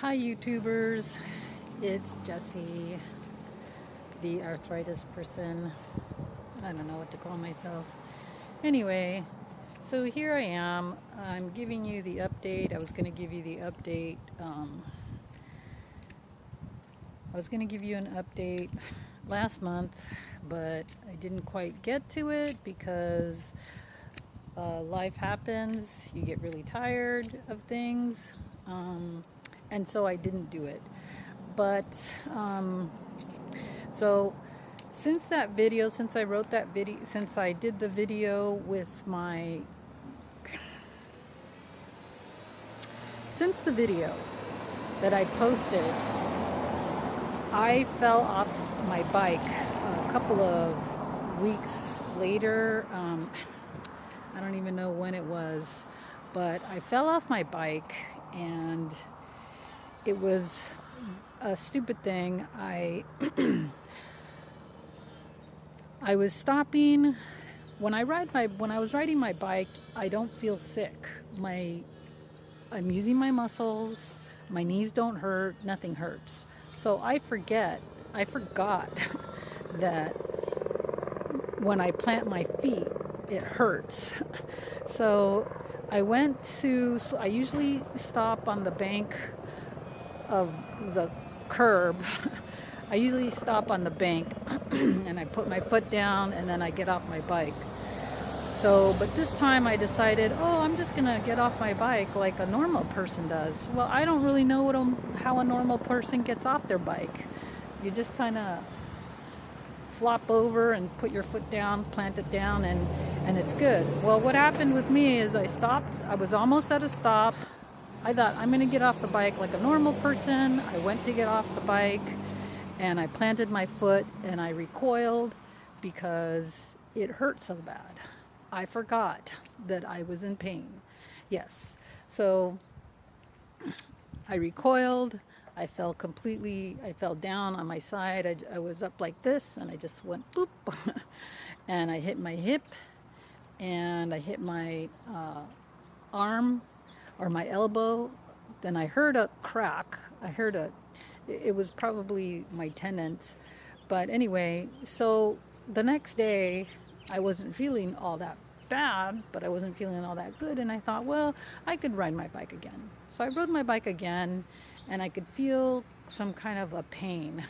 Hi YouTubers, it's Jessie, the arthritis person. I don't know what to call myself. Anyway, so here I am. I'm giving you the update. I was going to give you the update. I was going to give you an update last month, but I didn't quite get to it because life happens. You get really tired of things. And so I didn't do it. But so since that video, since I wrote that video, since I did the video with my, since the video that I posted, I fell off my bike a couple of weeks later. I don't even know when it was, but I fell off my bike and it was a stupid thing. I was stopping when I was riding my bike. I don't feel sick. I'm using my muscles. My knees don't hurt. Nothing hurts. So I forgot that when I plant my feet, it hurts. So I usually stop on the bank of the curb. I usually stop on the bank and I put my foot down and then I get off my bike. So, but this time I decided, I'm just gonna get off my bike like a normal person does. Well, I don't really know how a normal person gets off their bike. You just kind of flop over and put your foot down, plant it down, and it's good. Well, what happened with me is I stopped. I was almost at a stop. I thought, I'm going to get off the bike like a normal person. I went to get off the bike and I planted my foot and I recoiled because it hurt so bad. I forgot that I was in pain. Yes. So I recoiled. I fell down on my side. I was up like this and I just went boop. And I hit my hip and I hit my arm or my elbow. Then I heard a crack. It was probably my tendons. But anyway, so the next day I wasn't feeling all that bad, but I wasn't feeling all that good. And I thought, well, I could ride my bike again. So I rode my bike again and I could feel some kind of a pain.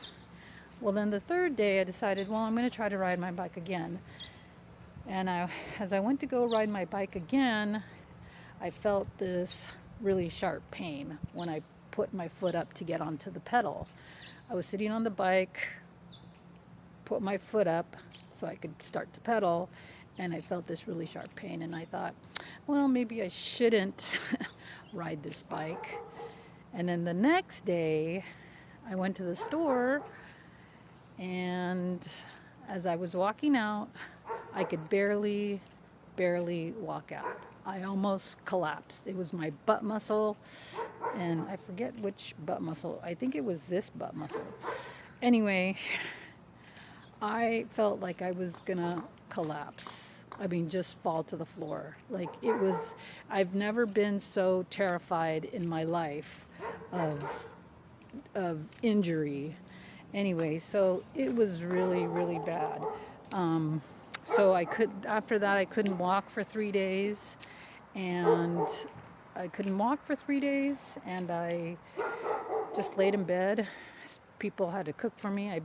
Well, then the third day I decided, well, I'm going to try to ride my bike again. And as I went to go ride my bike again, I felt this really sharp pain when I put my foot up to get onto the pedal. I was sitting on the bike, put my foot up so I could start to pedal, and I felt this really sharp pain. And I thought, well, maybe I shouldn't ride this bike. And then the next day, I went to the store, and as I was walking out, I could barely walk out. I almost collapsed. It was my butt muscle, and I forget which butt muscle. I think it was this butt muscle. Anyway, I felt like I was gonna collapse. I mean, just fall to the floor. Like I've never been so terrified in my life of injury. Anyway, so it was really, really bad. So after that, I couldn't walk for 3 days, and I just laid in bed. People had to cook for me. I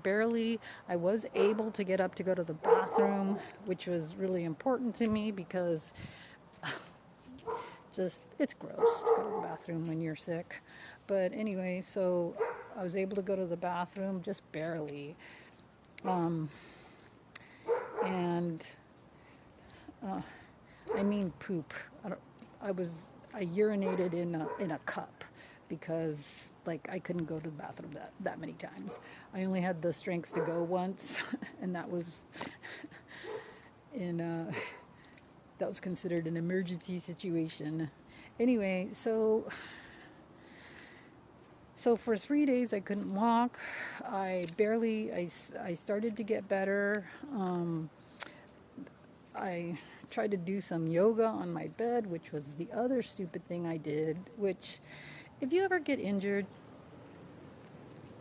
was able to get up to go to the bathroom, which was really important to me because it's gross to go to the bathroom when you're sick. But anyway, so I was able to go to the bathroom just barely. I mean poop. I urinated in a cup because I couldn't go to the bathroom that many times. I only had the strength to go once, and that was that was considered an emergency situation. Anyway, so for 3 days I couldn't walk. I started to get better. I tried to do some yoga on my bed, which was the other stupid thing I did, which if you ever get injured,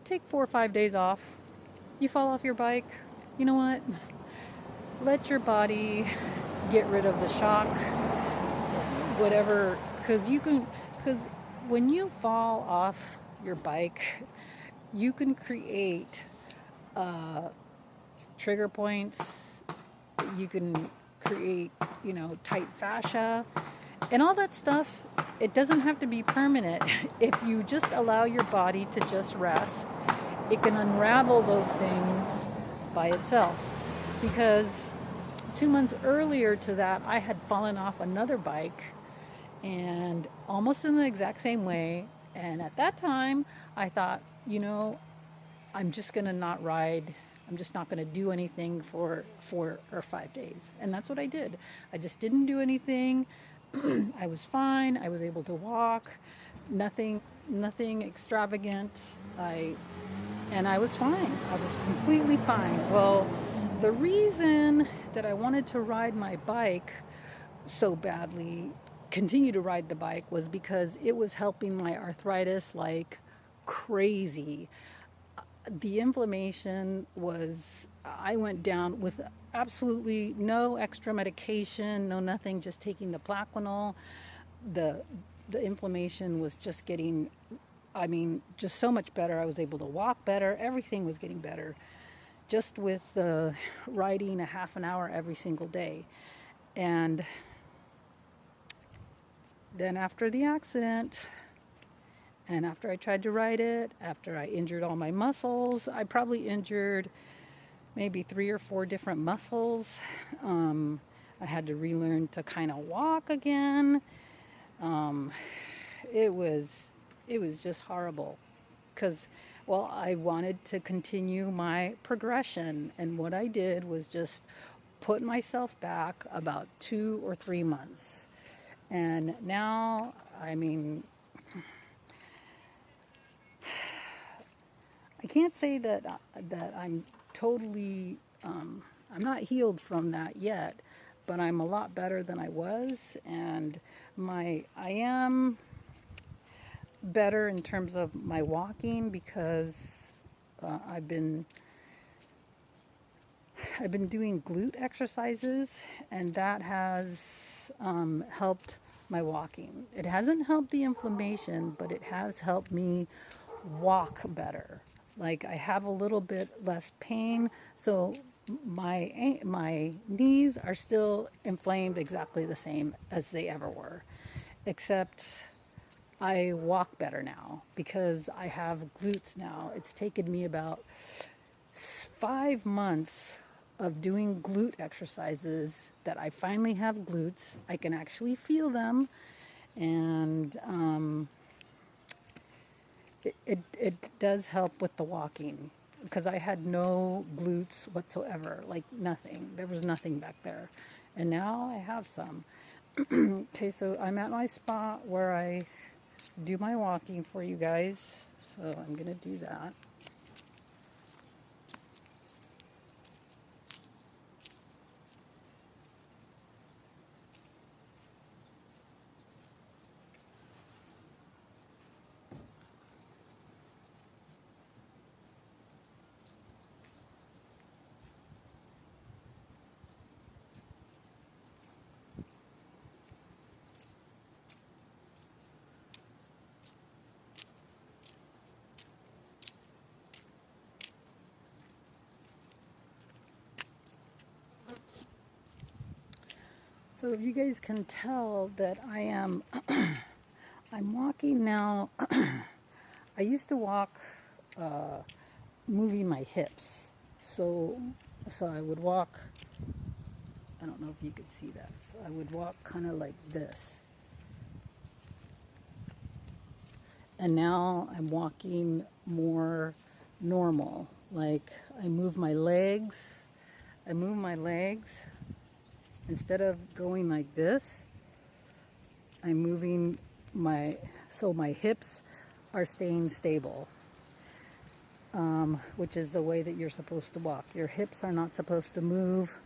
take 4 or 5 days off. You fall off your bike, you know what? Let your body get rid of the shock, whatever, because when you fall off your bike, you can create trigger points, you can create, tight fascia, and all that stuff. It doesn't have to be permanent. If you just allow your body to just rest, it can unravel those things by itself. Because 2 months earlier to that, I had fallen off another bike, and almost in the exact same way. And at that time, I thought, I'm just going to not ride. I'm just not going to do anything for 4 or 5 days. And that's what I did. I just didn't do anything. I was fine. I was able to walk. Nothing extravagant. And I was fine. I was completely fine. Well, the reason that I wanted to ride my bike so badly, continue to ride the bike, was because it was helping my arthritis like crazy. The inflammation I went down with absolutely no extra medication, no nothing, just taking the Plaquenil. The inflammation was just getting, just so much better. I was able to walk better. Everything was getting better just with the riding a half an hour every single day. And then after the accident, and after I tried to ride it, after I injured all my muscles, I probably injured maybe 3 or 4 different muscles. I had to relearn to kind of walk again. It was just horrible because, I wanted to continue my progression, and what I did was just put myself back about 2 or 3 months. And now, I can't say that I'm totally, I'm not healed from that yet, but I'm a lot better than I was, and I am better in terms of my walking because I've been doing glute exercises, and that has helped my walking. It hasn't helped the inflammation, but it has helped me walk better. Like, I have a little bit less pain, so my knees are still inflamed exactly the same as they ever were, except I walk better now because I have glutes now. It's taken me about 5 months of doing glute exercises that I finally have glutes. I can actually feel them, and it does help with the walking, because I had no glutes whatsoever, like nothing. There was nothing back there. And now I have some. Okay, so I'm at my spot where I do my walking for you guys. So I'm going to do that. So if you guys can tell that I'm walking now. I used to walk moving my hips. So I would walk, I don't know if you could see that. So I would walk kind of like this. And now I'm walking more normal. Like, I move my legs. Instead of going like this, I'm moving so my hips are staying stable, which is the way that you're supposed to walk. Your hips are not supposed to move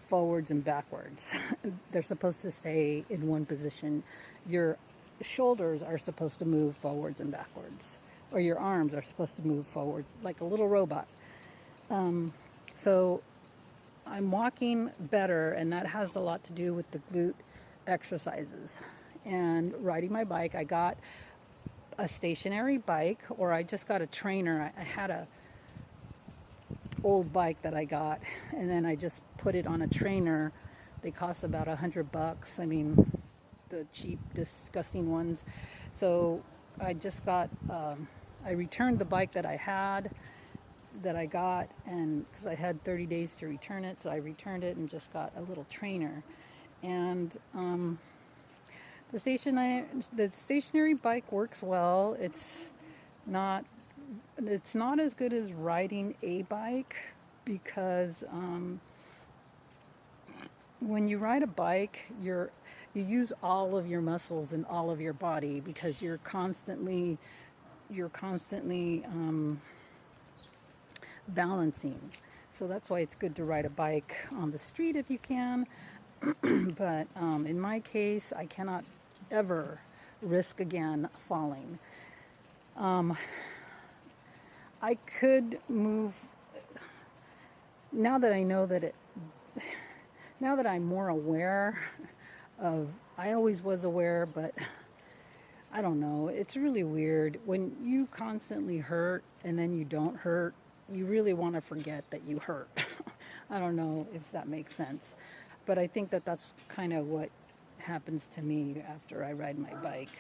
forwards and backwards. They're supposed to stay in one position. Your shoulders are supposed to move forwards and backwards. or your arms are supposed to move forward like a little robot. So I'm walking better, and that has a lot to do with the glute exercises. And riding my bike, I got a stationary bike, or I just got a trainer. I had a old bike that I got, and then I just put it on a trainer. They cost about $100. I mean, the cheap, disgusting ones. So I just got, I returned the bike that I had, that I got, and because I had 30 days to return it, so I returned it and just got a little trainer. And the stationary bike works well. It's not as good as riding a bike, because when you ride a bike, you use all of your muscles and all of your body, because you're constantly balancing. So that's why it's good to ride a bike on the street if you can. But in my case, I cannot ever risk again falling. I could move, now that I know that now that I'm more aware of, I always was aware, but I don't know, it's really weird. When you constantly hurt and then you don't hurt, you really want to forget that you hurt. I don't know if that makes sense. But I think that that's kind of what happens to me after I ride my bike.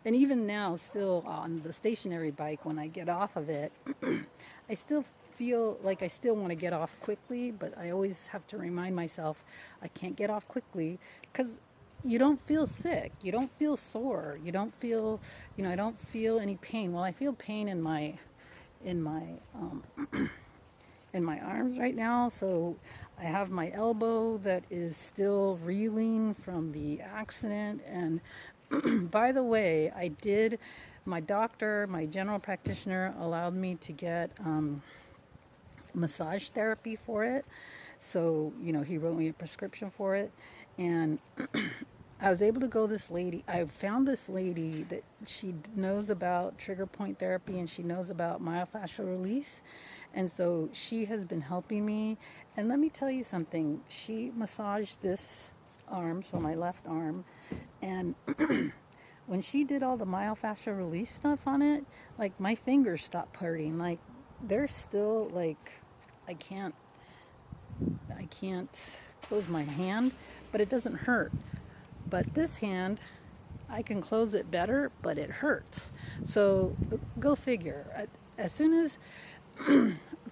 And even now, still on the stationary bike, when I get off of it, I still feel like I still want to get off quickly, but I always have to remind myself I can't get off quickly, because you don't feel sick, you don't feel sore, you don't feel, I don't feel any pain. Well, I feel pain in my in my arms right now. So I have my elbow that is still reeling from the accident. And by the way, my doctor, my general practitioner, allowed me to get massage therapy for it. So, he wrote me a prescription for it. And I was able to go I found this lady that she knows about trigger point therapy, and she knows about myofascial release. And so she has been helping me. And let me tell you something. She massaged this arm, so my left arm. And when she did all the myofascial release stuff on it, like, my fingers stopped hurting. Like, they're still, like, I can't close my hand, but it doesn't hurt. But this hand, I can close it better, but it hurts. So go figure. As soon as,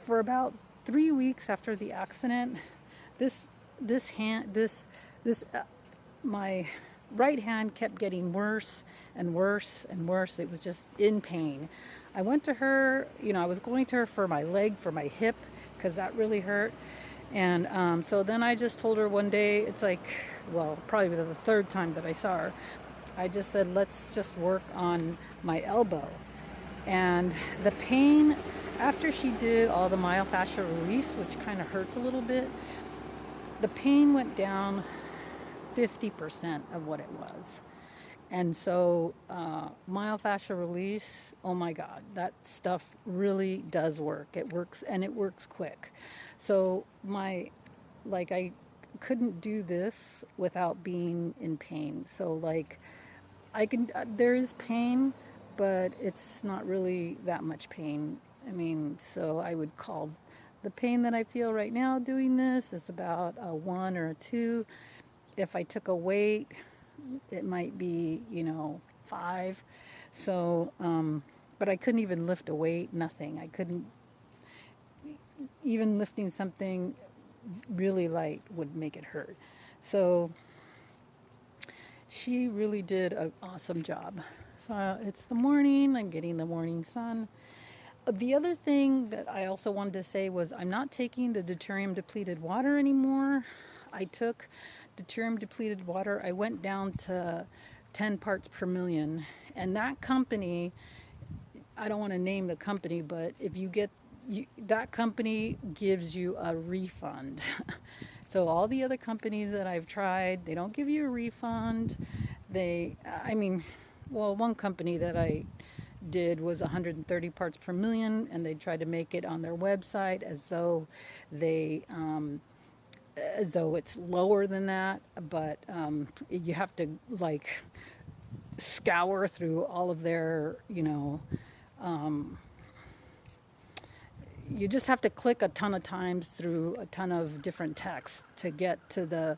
for about 3 weeks after the accident, my right hand kept getting worse and worse and worse. It was just in pain. I went to her, I was going to her for my leg, for my hip, because that really hurt. And so then I just told her one day, it's like, well, probably the third time that I saw her, I just said, let's just work on my elbow. And the pain, after she did all the myofascial release, which kind of hurts a little bit, the pain went down 50% of what it was. And so myofascial release, oh my God, that stuff really does work. It works, and it works quick. So I couldn't do this without being in pain. So there is pain, but it's not really that much pain. I mean, so I would call the pain that I feel right now doing this is about a 1 or a 2. If I took a weight, it might be, 5. So, but I couldn't even lift a weight, nothing. I couldn't, even lifting something really light would make it hurt. So she really did an awesome job. So it's the morning, I'm getting the morning sun. The other thing that I also wanted to say was I'm not taking the deuterium depleted water anymore. I took deuterium depleted water. I went down to 10 parts per million. And that company, I don't want to name the company, but if you get, that company gives you a refund. So all the other companies that I've tried, they don't give you a refund. One company that I did was 130 parts per million, and they tried to make it on their website as though they as though it's lower than that, but you have to like scour through all of their, you just have to click a ton of times through a ton of different texts to get to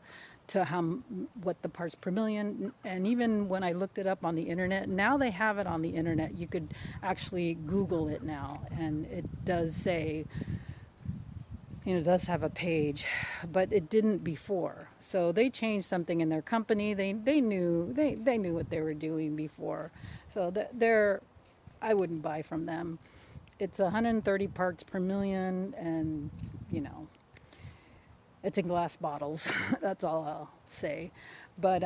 what the parts per million. And even when I looked it up on the internet, now they have it on the internet. You could actually Google it now, and it does say, it does have a page, but it didn't before. So they changed something in their company. They knew what they were doing before. So I wouldn't buy from them. It's 130 parts per million, and it's in glass bottles. That's all I'll say. But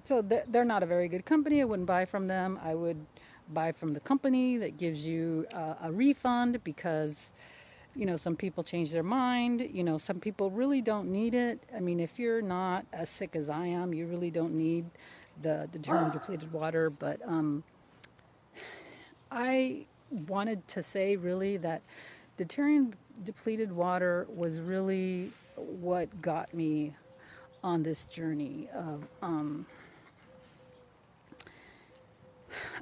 so they're not a very good company. I wouldn't buy from them. I would buy from the company that gives you a refund, because some people change their mind. Some people really don't need it. I mean, if you're not as sick as I am, you really don't need the deuterium depleted water. But I wanted to say really that deuterium depleted water was really what got me on this journey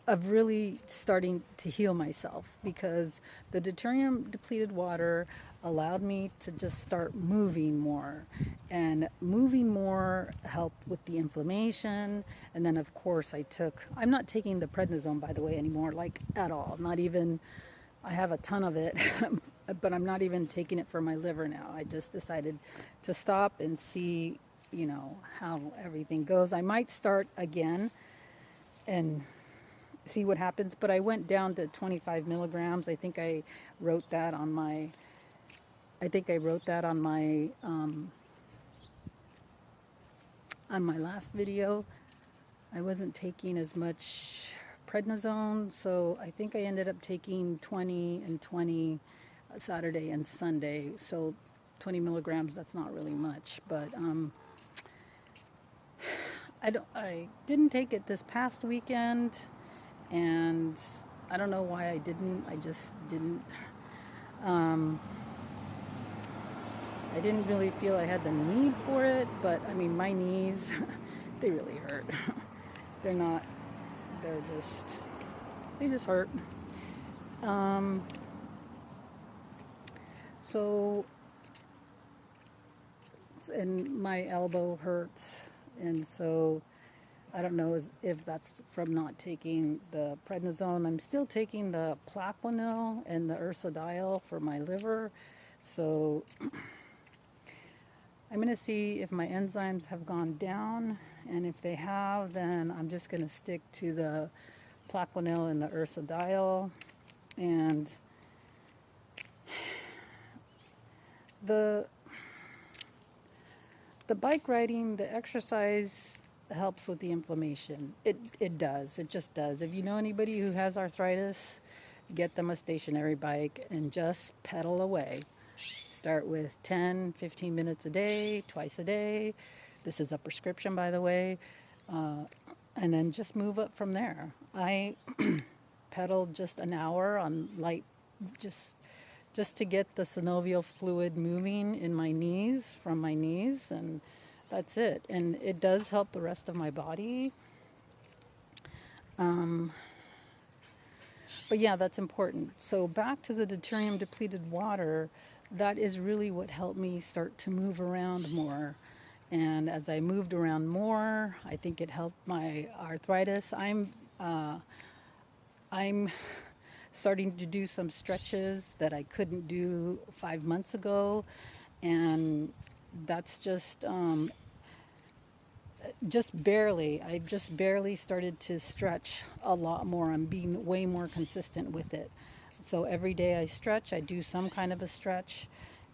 of really starting to heal myself, because the deuterium depleted water allowed me to just start moving more, and moving more helped with the inflammation. And then of course I'm not taking the prednisone, by the way, anymore, like at all, not even. I have a ton of it, but I'm not even taking it for my liver now. I just decided to stop and see, how everything goes. I might start again and see what happens, but I went down to 25 milligrams. I think I wrote that on my last video. I wasn't taking as much prednisone, so I think I ended up taking 20 and 20 Saturday and Sunday. So 20 milligrams, that's not really much, but I didn't take it this past weekend, and I don't know why I didn't. I just didn't. I didn't really feel I had the need for it, but I mean, my knees, they really hurt. They just hurt. So, and my elbow hurts, and so I don't know if that's from not taking the prednisone. I'm still taking the plaquenil and the ursodiol for my liver, so I'm going to see if my enzymes have gone down, and if they have, then I'm just going to stick to the plaquenil and the ursodiol. And the bike riding, the exercise helps with the inflammation. It does. It just does. If you know anybody who has arthritis, get them a stationary bike and just pedal away. Start with 10, 15 minutes a day, twice a day. This is a prescription, by the way. And then just move up from there. I pedaled just an hour on light, just to get the synovial fluid moving in my knees, from my knees, and that's it. And it does help the rest of my body. But yeah, that's important. So back to the deuterium depleted water, that is really what helped me start to move around more. And as I moved around more, I think it helped my arthritis. I'm starting to do some stretches that I couldn't do 5 months ago, and that's just barely. I've just barely started to stretch a lot more. I'm being way more consistent with it. So every day I stretch, I do some kind of a stretch,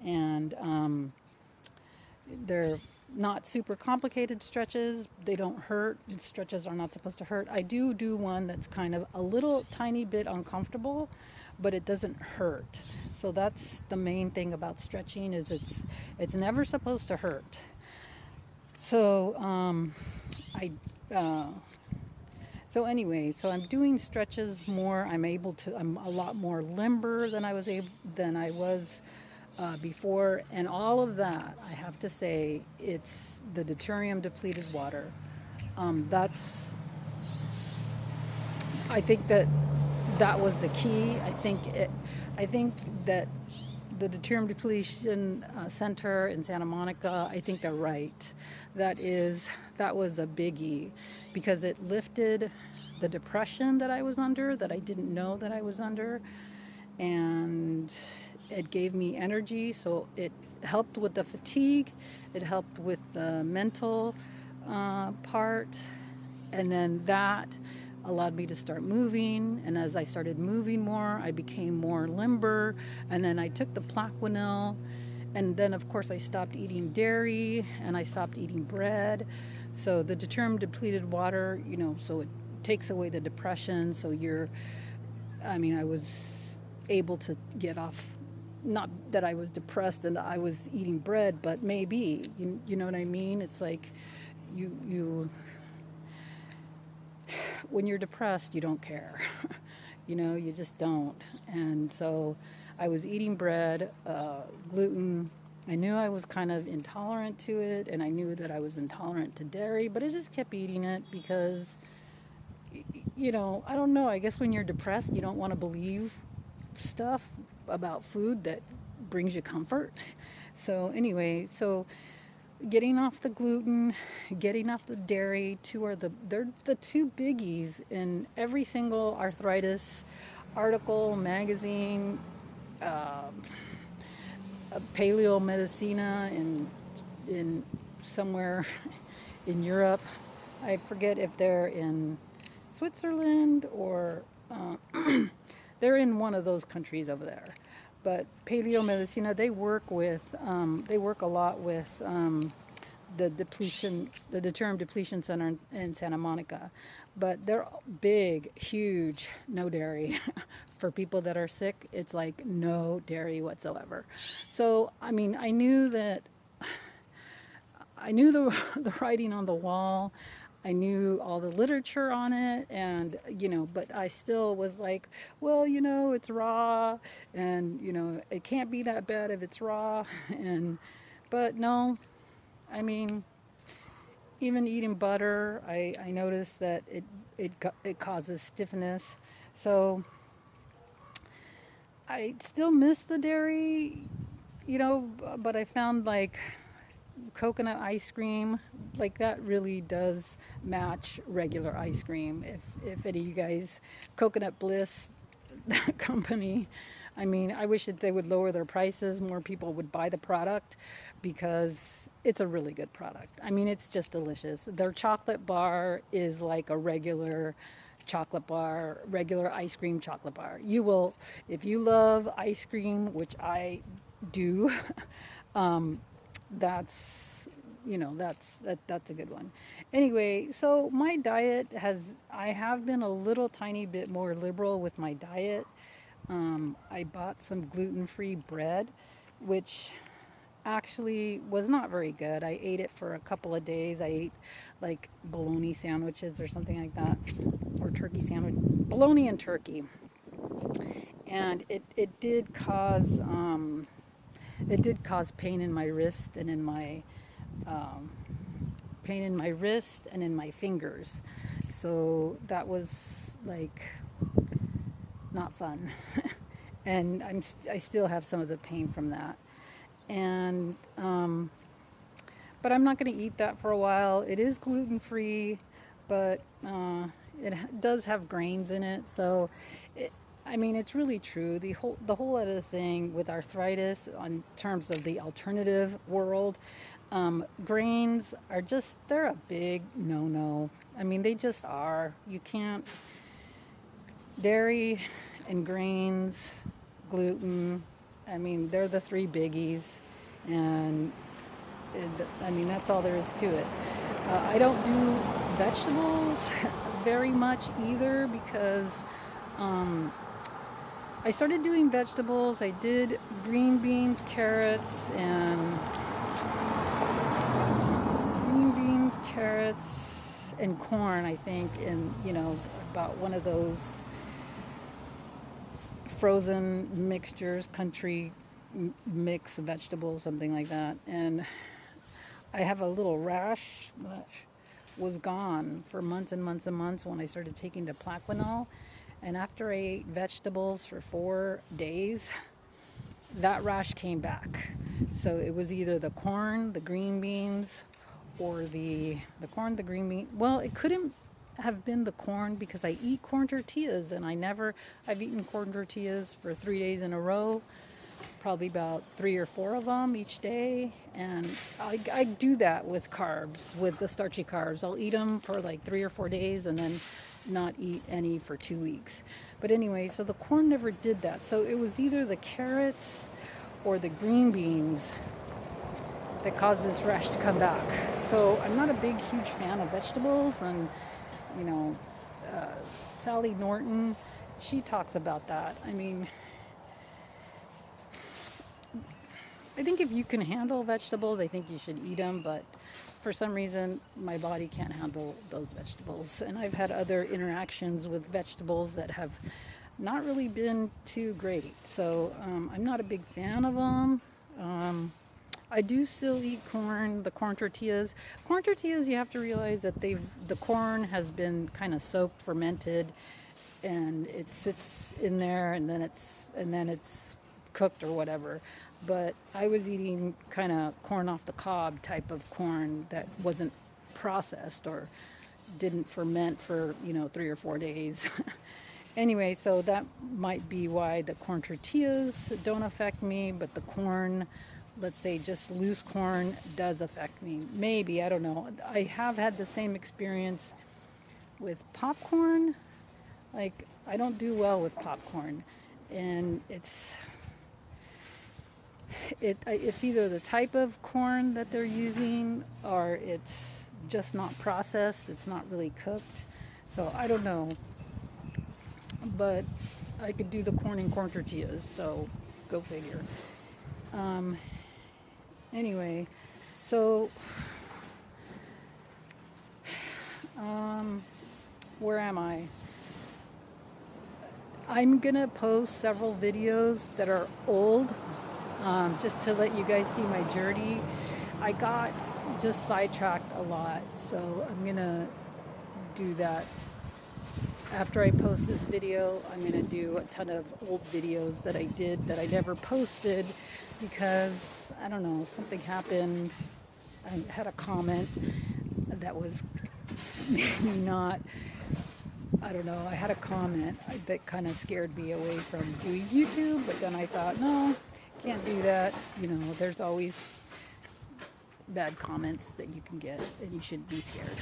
and they're not super complicated stretches. They don't hurt. Stretches are not supposed to hurt. I do one that's kind of a little tiny bit uncomfortable, but it doesn't hurt. So that's the main thing about stretching, is it's never supposed to hurt. So anyway, so I'm doing stretches more. I'm a lot more limber than I was before, and all of that, I have to say, it's the deuterium depleted water. That's I think that was the key. I think that the deuterium depletion center in Santa Monica, I think they're right. That was a biggie because it lifted the depression that I was under, that I didn't know that I was under, and it gave me energy. So it helped with the fatigue, it helped with the mental part, and then that allowed me to start moving. And as I started moving more, I became more limber. And then I took the Plaquenil, and then of course I stopped eating dairy and I stopped eating bread. So the deuterium depleted water, so it takes away the depression. So I was able to get off, not that I was depressed and I was eating bread, but maybe, you know what I mean? It's like you when you're depressed, you don't care. You just don't. And so I was eating bread, gluten. I knew I was kind of intolerant to it, and I knew that I was intolerant to dairy, but I just kept eating it because, I don't know. I guess when you're depressed, you don't want to believe stuff about food that brings you comfort. So anyway, getting off the gluten, getting off the dairy, they're the two biggies in every single arthritis article, magazine, paleo medicina in somewhere in Europe. I forget if they're in Switzerland or they're in one of those countries over there. But paleo medicina, they work a lot with the deuterium depletion center in Santa Monica. But they're big, huge, no dairy. For people that are sick, it's like no dairy whatsoever. So, I knew the writing on the wall. I knew all the literature on it, and but I still was like, well, it's raw, and it can't be that bad if it's raw, but no, even eating butter, I noticed that it causes stiffness, so I still miss the dairy, but I found like coconut ice cream, like that really does match regular ice cream. If any of you guys, Coconut Bliss, that company, I wish that they would lower their prices, more people would buy the product because it's a really good product. It's just delicious. Their chocolate bar is like a regular chocolate bar, regular ice cream chocolate bar. You will, if you love ice cream, which I do, that's a good one. Anyway, so my diet I have been a little tiny bit more liberal with my diet. I bought some gluten-free bread, which actually was not very good. I ate it for a couple of days. I ate like bologna sandwiches or something like that, or turkey sandwich, bologna and turkey, and it did cause pain in my wrist and in my fingers. So that was like not fun, and I still have some of the pain from that. And but I'm not going to eat that for a while. It is gluten free, but it does have grains in it. So it's really true. The whole other thing with arthritis, on terms of the alternative world, grains are they're a big no-no. They just are. You can't. Dairy and grains, gluten, they're the three biggies, and that's all there is to it. I don't do vegetables very much either because I started doing vegetables. I did green beans, carrots, and corn, I think, and about one of those frozen mixtures, country mix vegetables, something like that. And I have a little rash that was gone for months and months and months when I started taking the Plaquenil. And after I ate vegetables for 4 days, that rash came back. So it was either the corn, the green beans, or the corn, the green bean. Well, it couldn't have been the corn because I eat corn tortillas, and I've eaten corn tortillas for 3 days in a row, probably about 3 or 4 of them each day. And I do that with carbs, with the starchy carbs. I'll eat them for like 3 or 4 days and then not eat any for 2 weeks. But anyway, so the corn never did that. So it was either the carrots or the green beans that caused this rash to come back. So I'm not a huge fan of vegetables. And Sally Norton, she talks about that. I mean, I think if you can handle vegetables, I think you should eat them, but for some reason my body can't handle those vegetables. And I've had other interactions with vegetables that have not really been too great. So I'm not a big fan of them. I do still eat corn, the corn tortillas. Corn tortillas, you have to realize that the corn has been kind of soaked, fermented, and it sits in there, and then it's cooked or whatever. But I was eating kind of corn off the cob type of corn that wasn't processed or didn't ferment for 3 or 4 days. Anyway, so that might be why the corn tortillas don't affect me, but the corn, let's say just loose corn, does affect me. Maybe, I don't know. I have had the same experience with popcorn. Like, I don't do well with popcorn, and it's either the type of corn that they're using, or it's just not processed, it's not really cooked. So I don't know, but I could do the corn and corn tortillas, so go figure. Anyway, so where am I? I'm gonna post several videos that are old, just to let you guys see my journey. I got just sidetracked a lot, so I'm gonna do that. After I post this video, I'm gonna do a ton of old videos that I did that I never posted because, I don't know, something happened. I had a comment that was maybe not, I don't know, I had a comment that kind of scared me away from doing YouTube, but then I thought, no, can't do that. There's always bad comments that you can get, and you shouldn't be scared.